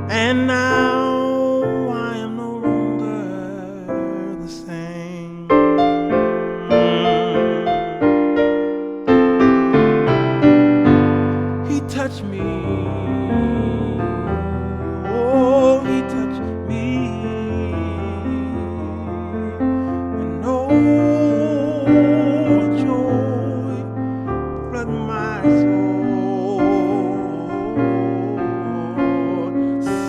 And now I am no longer the same. He touched me. Oh, he touched me. And oh, joy flooded my soul.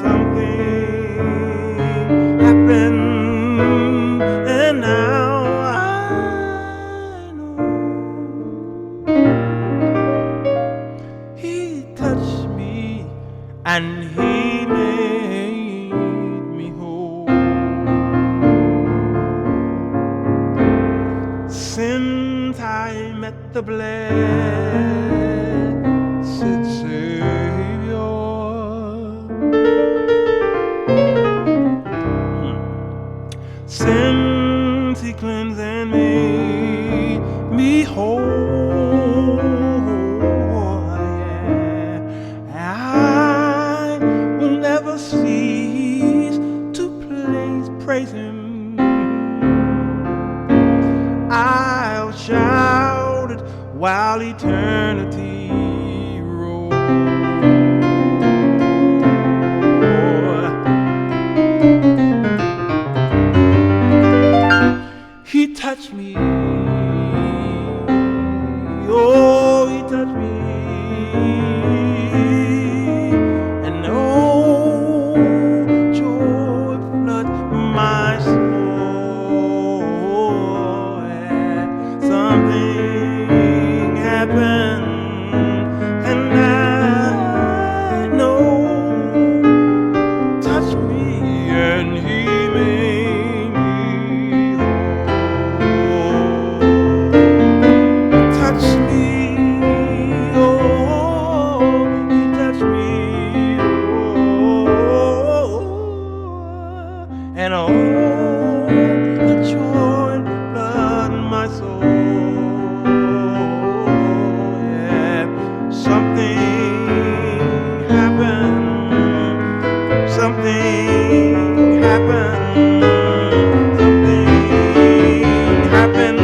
Something happened, and now I know. He touched me, and he made me whole. Since I met the blessed Savior, since he cleansed and made me whole, yeah, I will never cease to praise him. I'll shout it while eternity rolls. He touched me. Oh, he touched me. And oh, joy flood my soul. Yeah. Something happened, and I know. Touch me, and he made me whole. Touch me, oh, he touched me, oh, and oh, the joy flooded my soul. Yeah, something happened. Something happened. Something happened,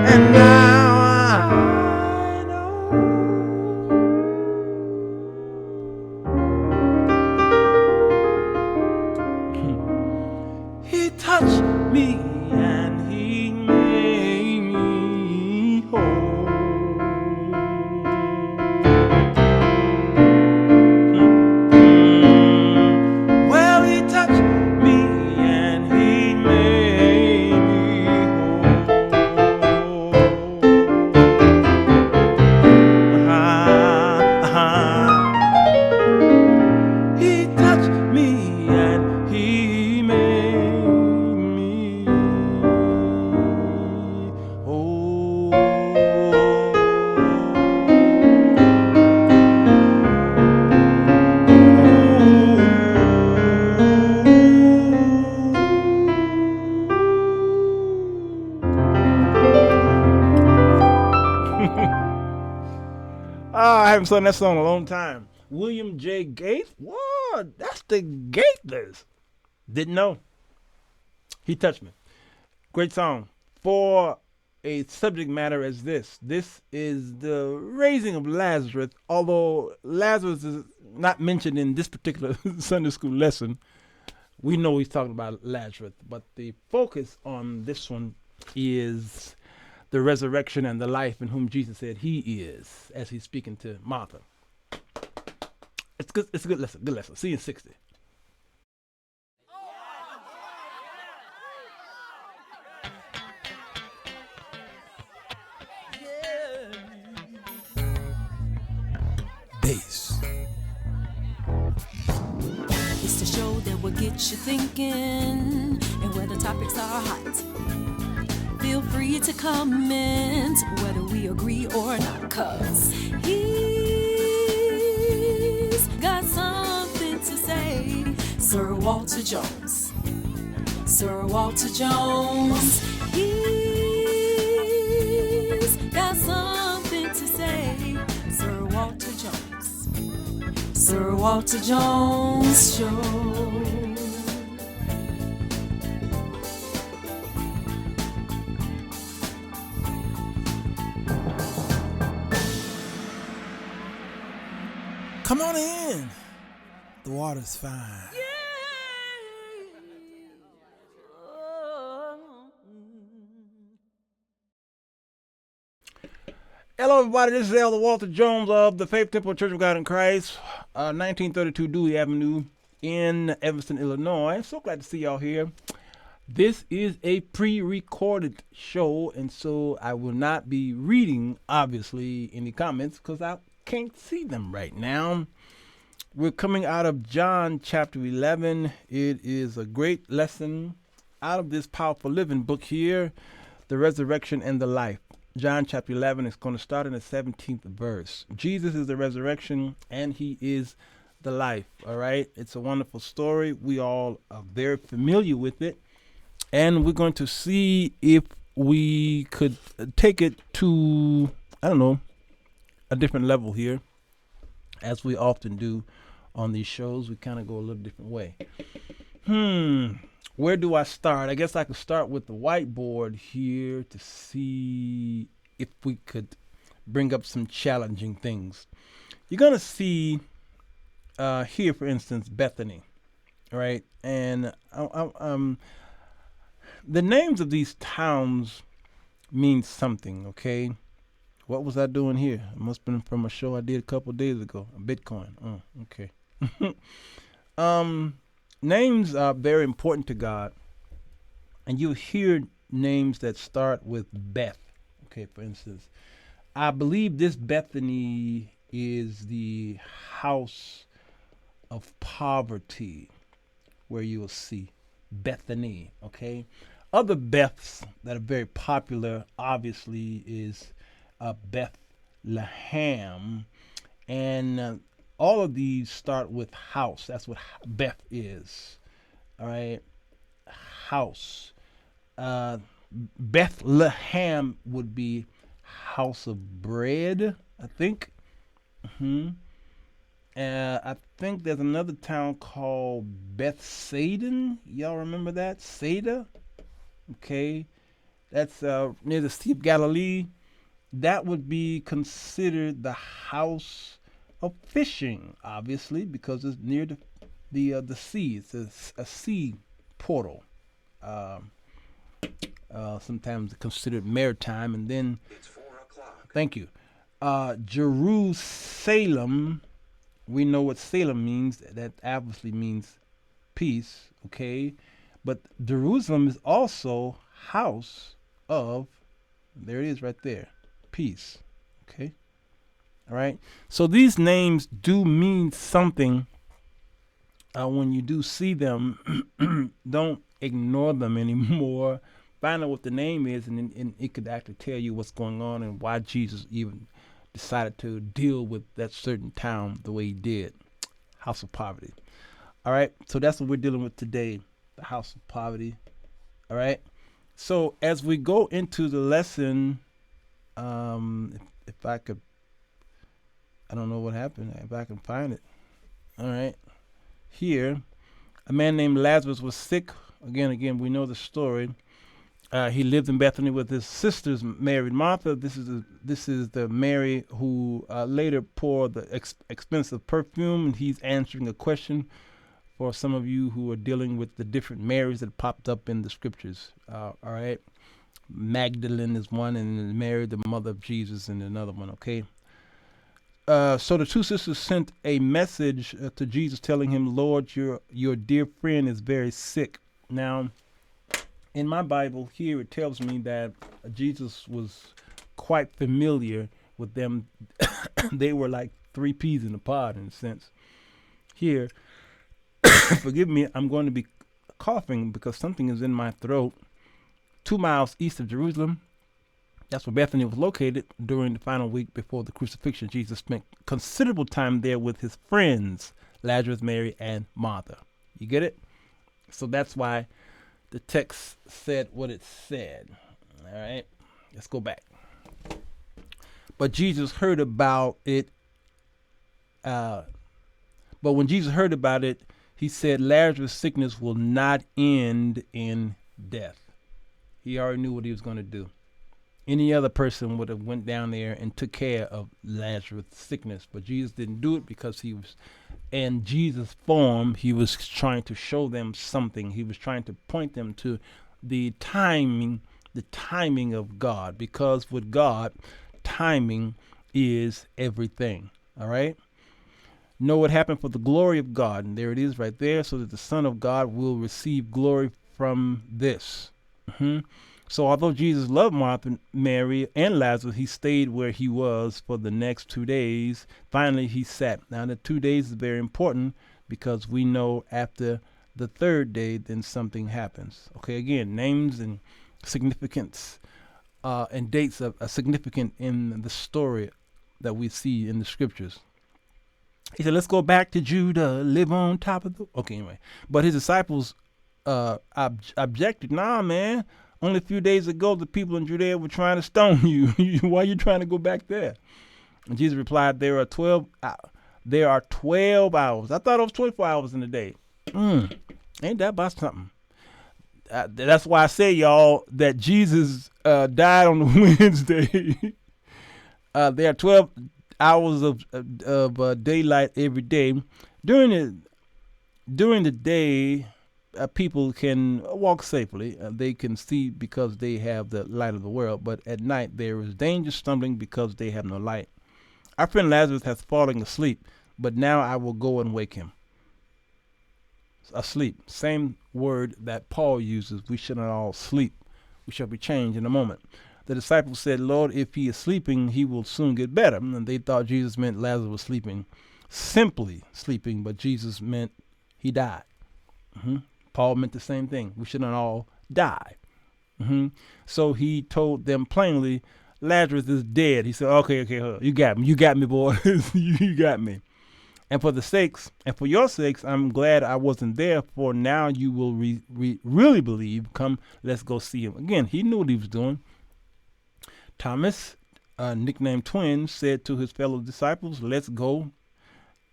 and now I know. He touched me, and he made me whole. Well, he touched me, and he made me whole. He touched me, and he made me whole. I haven't sung that song in a long time. William J. Gates? What? That's the Gateless. Didn't know. He touched me. Great song. For a subject matter as this. This is the raising of Lazarus, although Lazarus is not mentioned in this particular Sunday school lesson. We know he's talking about Lazarus, but the focus on this one is the resurrection and the life in whom Jesus said he is, as he's speaking to Martha. It's good. It's a good lesson. Good lesson. See you in 60. Bass. It's the show that will get you thinking, and where the topics are hot. Feel free to comment whether we agree or not, 'cause he's got something to say. Sirwalterj Jones. Sirwalterj Jones. He's got something to say. Sirwalterj Jones. Sirwalterj Sirwalterj Show. Come on in. The water's fine. Hello, everybody. This is Elder Walter Jones of the Faith Temple Church of God in Christ, 1932 Dewey Avenue in Evanston, Illinois. So glad to see y'all here. This is a pre-recorded show, and so I will not be reading, obviously, any comments because I can't see them right now. We're coming out of John chapter 11. It is a great lesson out of this powerful living book here, The Resurrection and the Life. John chapter 11 is going to start in the 17th verse. Jesus is the resurrection and he is the life. All right. It's a wonderful story. We all are very familiar with it. And we're going to see if we could take it to, I don't know, a different level here. As we often do on these shows, we kind of go a little different way. Where do I start? I guess I could start with the whiteboard here to see if we could bring up some challenging things. You're going to see here, for instance, Bethany, right? And the names of these towns mean something, okay? What was I doing here? It must have been from a show I did a couple of days ago. Bitcoin. Oh, okay. Names are very important to God. And you hear names that start with Beth. Okay, for instance. I believe this Bethany is the house of poverty, where you will see Bethany, okay? Other Beths that are very popular, obviously, is Bethlehem, and all of these start with house. That's what Beth is. All right, house. Bethlehem would be house of bread, I think. I think there's another town called Bethsaida. Y'all remember that? Sada? Okay, that's near the Sea of Galilee. That would be considered the house of fishing, obviously, because it's near the sea. It's a sea portal. Sometimes considered maritime, and then it's 4 o'clock. Thank you. Jerusalem. We know what Salem means. That obviously means peace. Okay, but Jerusalem is also house of. There it is, right there. Peace. Okay. All right. So these names do mean something. When you do see them, don't ignore them anymore. Find out what the name is, and it could actually tell you what's going on and why Jesus even decided to deal with that certain town the way he did. House of poverty. All right. So that's what we're dealing with today. The house of poverty. All right. So as we go into the lesson, if I could, I don't know what happened. If I can find it. All right. Here, a man named Lazarus was sick. Again, we know the story. He lived in Bethany with his sisters, Mary and Martha. This is the Mary who later poured the expensive perfume, and he's answering a question for some of you who are dealing with the different Marys that popped up in the scriptures. All right. Magdalene is one, and Mary, the mother of Jesus, and another one, okay? So the two sisters sent a message to Jesus telling him, Lord, your dear friend is very sick. Now, in my Bible here, it tells me that Jesus was quite familiar with them. They were like three peas in a pod, in a sense. Here, forgive me, I'm going to be coughing because something is in my throat. 2 miles east of Jerusalem, that's where Bethany was located. During the final week before the crucifixion, Jesus spent considerable time there with his friends, Lazarus, Mary, and Martha. You get it? So that's why the text said what it said. All right, let's go back. But Jesus heard about it. But when Jesus heard about it, he said Lazarus' sickness will not end in death. He already knew what he was going to do. Any other person would have went down there and took care of Lazarus' sickness, but Jesus didn't do it because he was in Jesus' form. He was trying to show them something. He was trying to point them to the timing of God, because with God, timing is everything. All right? Know what happened for the glory of God, and there it is right there, so that the Son of God will receive glory from this. So although Jesus loved Martha, Mary, and Lazarus, he stayed where he was for the next 2 days. Finally, he sat. Now, the 2 days is very important because we know after the third day, then something happens. Okay, again, names and significance and dates are significant in the story that we see in the scriptures. He said, let's go back to Judah, live on top of the... Okay, anyway. But his disciples objected. Nah, man. Only a few days ago, the people in Judea were trying to stone you. Why are you trying to go back there? And Jesus replied, there are 12 hours. I thought it was 24 hours in a day. Ain't that about something? That's why I say, y'all, that Jesus died on the Wednesday. There are 12 hours of daylight every day. During the day, people can walk safely. They can see because they have the light of the world. But at night, there is danger stumbling because they have no light. Our friend Lazarus has fallen asleep, but now I will go and wake him. Asleep. Same word that Paul uses. We should not all sleep. We shall be changed in a moment. The disciples said, Lord, if he is sleeping, he will soon get better. And they thought Jesus meant Lazarus was sleeping, simply sleeping, but Jesus meant he died. Paul meant the same thing. We should not all die. So he told them plainly, Lazarus is dead. He said, okay, you got me, boys. You got me. And for your sakes, I'm glad I wasn't there, for now you will really believe. Come, let's go see him. Again, he knew what he was doing. Thomas, nicknamed Twin, said to his fellow disciples, let's go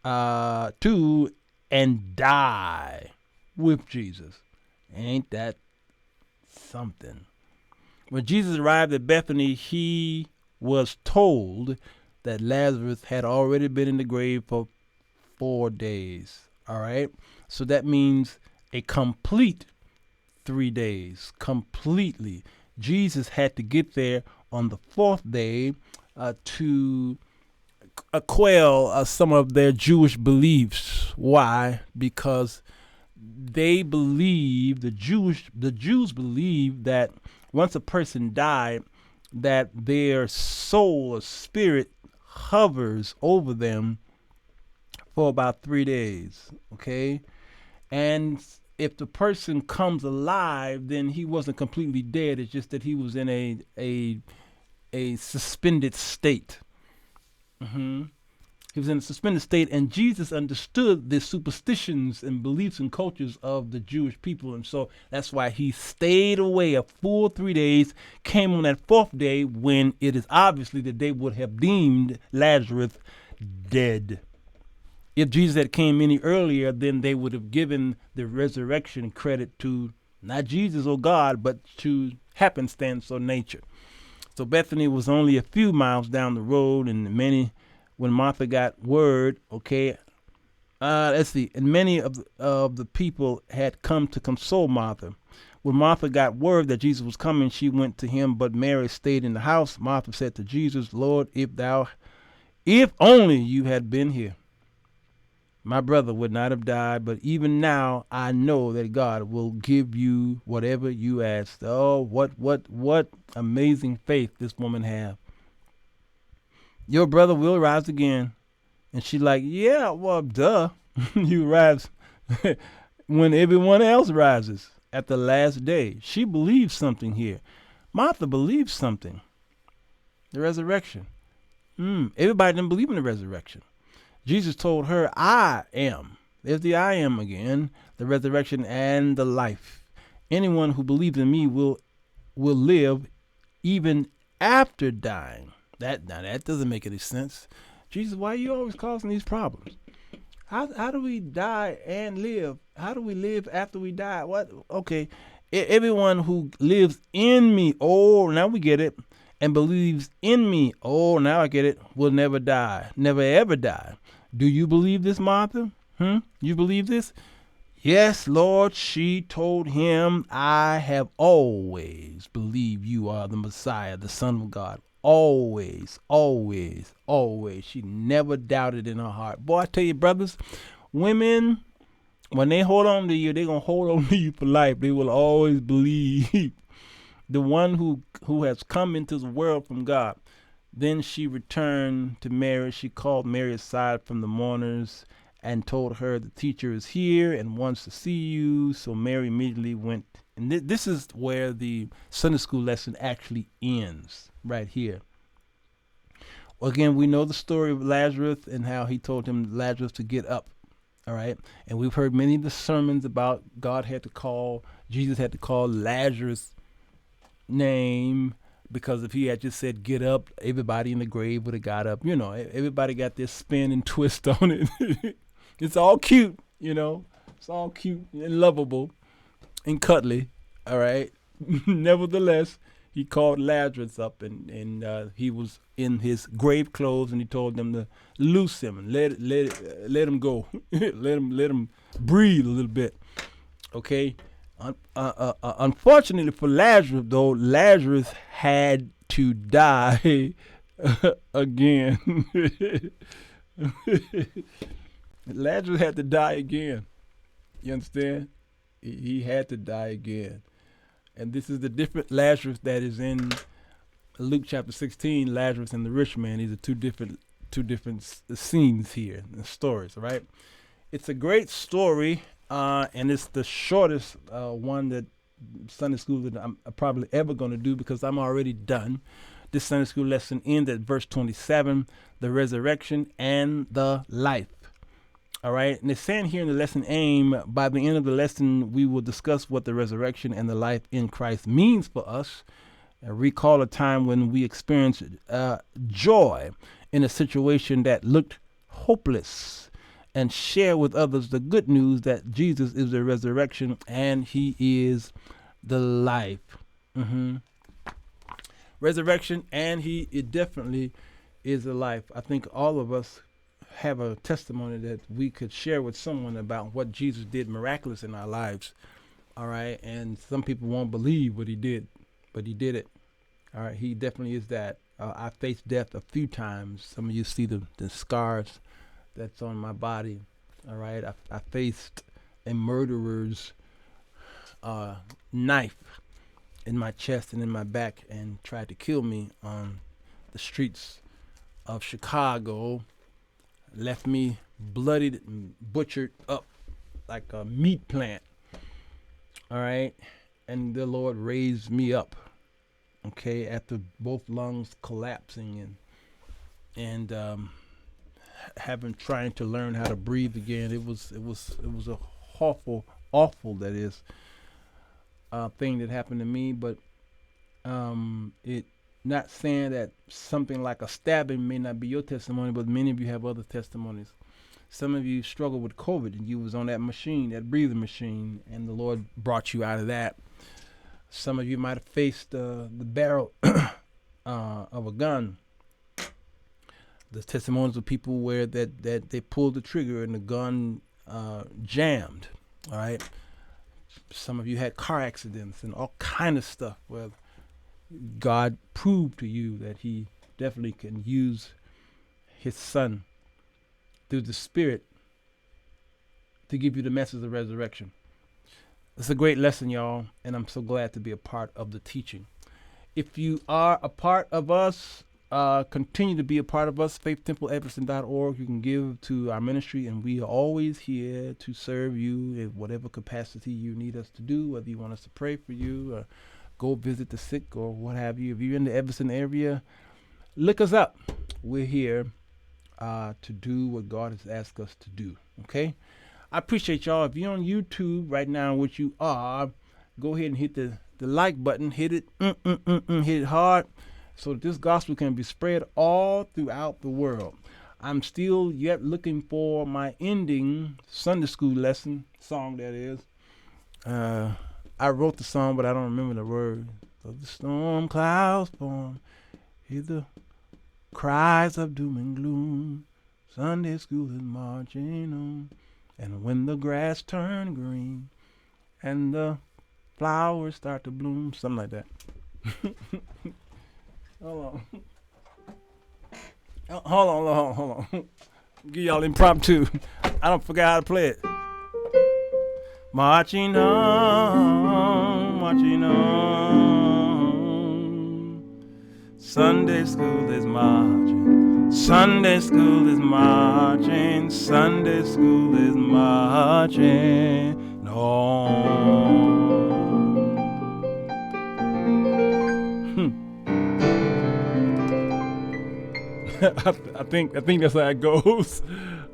to and die with Jesus. Ain't that something? When Jesus arrived at Bethany, he was told that Lazarus had already been in the grave for 4 days. All right. So that means a complete 3 days. Completely. Jesus had to get there on the 4th day to quell some of their Jewish beliefs. Why? Because they believe, the Jews believe that once a person died, that their soul or spirit hovers over them for about 3 days. Okay. And if the person comes alive, then he wasn't completely dead. It's just that he was in a suspended state. He was in a suspended state, and Jesus understood the superstitions and beliefs and cultures of the Jewish people, and so that's why he stayed away a full 3 days, came on that 4th day when it is obviously that they would have deemed Lazarus dead. If Jesus had came any earlier, then they would have given the resurrection credit to not Jesus or God, but to happenstance or nature. So Bethany was only a few miles down the road, and when Martha got word, and many of the people had come to console Martha. When Martha got word that Jesus was coming, she went to him, but Mary stayed in the house. Martha said to Jesus, Lord, if only you had been here, my brother would not have died, but even now I know that God will give you whatever you ask. Oh, what amazing faith this woman have. Your brother will rise again. And she like, yeah, well, duh. You rise when everyone else rises at the last day. She believes something here. Martha believes something. The resurrection. Everybody didn't believe in the resurrection. Jesus told her, I am. There's the I am again, the resurrection and the life. Anyone who believes in me will live even after dying. That doesn't make any sense. Jesus, why are you always causing these problems? How do we die and live? How do we live after we die? What? Okay. Everyone who lives in me, oh, now we get it, and believes in me, oh, now I get it, will never die, never ever die. Do you believe this, Martha? You believe this? Yes, Lord, she told him, I have always believed you are the Messiah, the Son of God. Always, always, always. She never doubted in her heart. Boy, I tell you, brothers, women, when they hold on to you, they're going to hold on to you for life. They will always believe the one who has come into the world from God. Then she returned to Mary. She called Mary aside from the mourners and told her the teacher is here and wants to see you. So Mary immediately went. And this is where the Sunday school lesson actually ends, right here. Again, we know the story of Lazarus and how he told him, Lazarus, to get up. All right. And we've heard many of the sermons about Jesus had to call Lazarus' name, because if he had just said get up, everybody in the grave would have got up. You know, everybody got their spin and twist on it. It's all cute, you know. It's all cute and lovable and cuddly, all right? Nevertheless, he called Lazarus up, and he was in his grave clothes, and he told them to loose him and let him go. let him breathe a little bit, okay? Unfortunately for Lazarus, though, Lazarus had to die again. Lazarus had to die again. You understand? He had to die again. And this is the different Lazarus that is in Luke chapter 16, Lazarus and the rich man. These are two different scenes here, the stories, all right? It's a great story, and it's the shortest one that Sunday school that I'm probably ever going to do, because I'm already done. This Sunday school lesson ends at verse 27, the resurrection and the life. All right. And it's saying here in the lesson aim, by the end of the lesson, we will discuss what the resurrection and the life in Christ means for us. Recall a time when we experienced joy in a situation that looked hopeless, and share with others the good news that Jesus is the resurrection and he is the life. Resurrection, and it definitely is the life. I think all of us have a testimony that we could share with someone about what Jesus did miraculous in our lives. All right. And some people won't believe what he did, but he did it. All right. He definitely is that. I faced death a few times. Some of you see the scars that's on my body. All right. I faced a murderer's knife in my chest and in my back and tried to kill me on the streets of Chicago. Left me bloodied and butchered up like a meat plant. All right. And the Lord raised me up. Okay. After both lungs collapsing and trying to learn how to breathe again. It was a awful that is thing that happened to me, but it not saying that something like a stabbing may not be your testimony, but many of you have other testimonies. Some of you struggle with COVID and you was on that machine, that breathing machine, and the Lord brought you out of that. Some of you might have faced the barrel of a gun. The testimonies of people where that they pulled the trigger and the gun jammed. All right. Some of you had car accidents and all kind of stuff where God proved to you that he definitely can use his son through the Spirit to give you the message of resurrection. It's a great lesson, y'all, and I'm so glad to be a part of the teaching. If you are a part of us, continue to be a part of us, faithtempleeverson.org. You can give to our ministry, and we are always here to serve you in whatever capacity you need us to do, whether you want us to pray for you or go visit the sick or what have you. If you're in the Everson area, look us up. We're here to do what God has asked us to do. Okay? I appreciate y'all. If you're on YouTube right now, which you are, go ahead and hit the like button. Hit it. Hit it hard so that this gospel can be spread all throughout the world. I'm still yet looking for my ending Sunday school lesson song. That is. I wrote the song, but I don't remember the words. So the storm clouds form, hear the cries of doom and gloom. Sunday school is marching on, and when the grass turn green and the flowers start to bloom, something like that. Hold on. Hold on. Give y'all impromptu. I don't forget how to play it. Marching on. Sunday school is marching. Sunday school is marching. Sunday school is marching on. I think that's how it goes.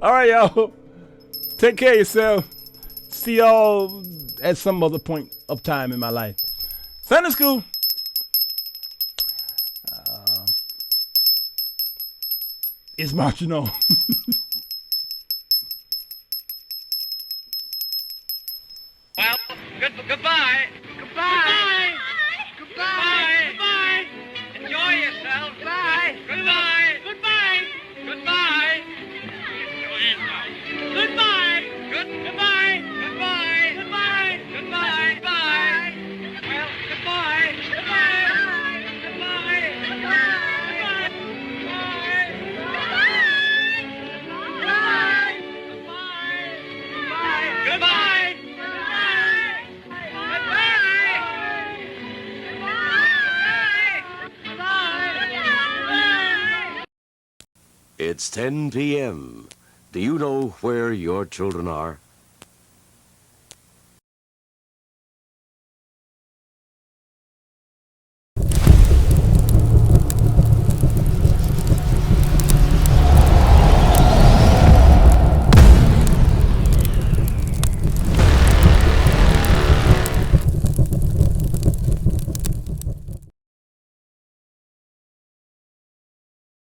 All right, y'all. Take care of yourself. See y'all at some other point of time in my life. Sunday school. Is marching on. Well, goodbye. Goodbye. Goodbye. Goodbye. Enjoy yourself. Goodbye. Goodbye. Goodbye. Goodbye. Goodbye. Goodbye. Goodbye. Goodbye. Goodbye. Goodbye. Well, goodbye. Goodbye. Goodbye. Goodbye. It's 10 p.m. Do you know where your children are?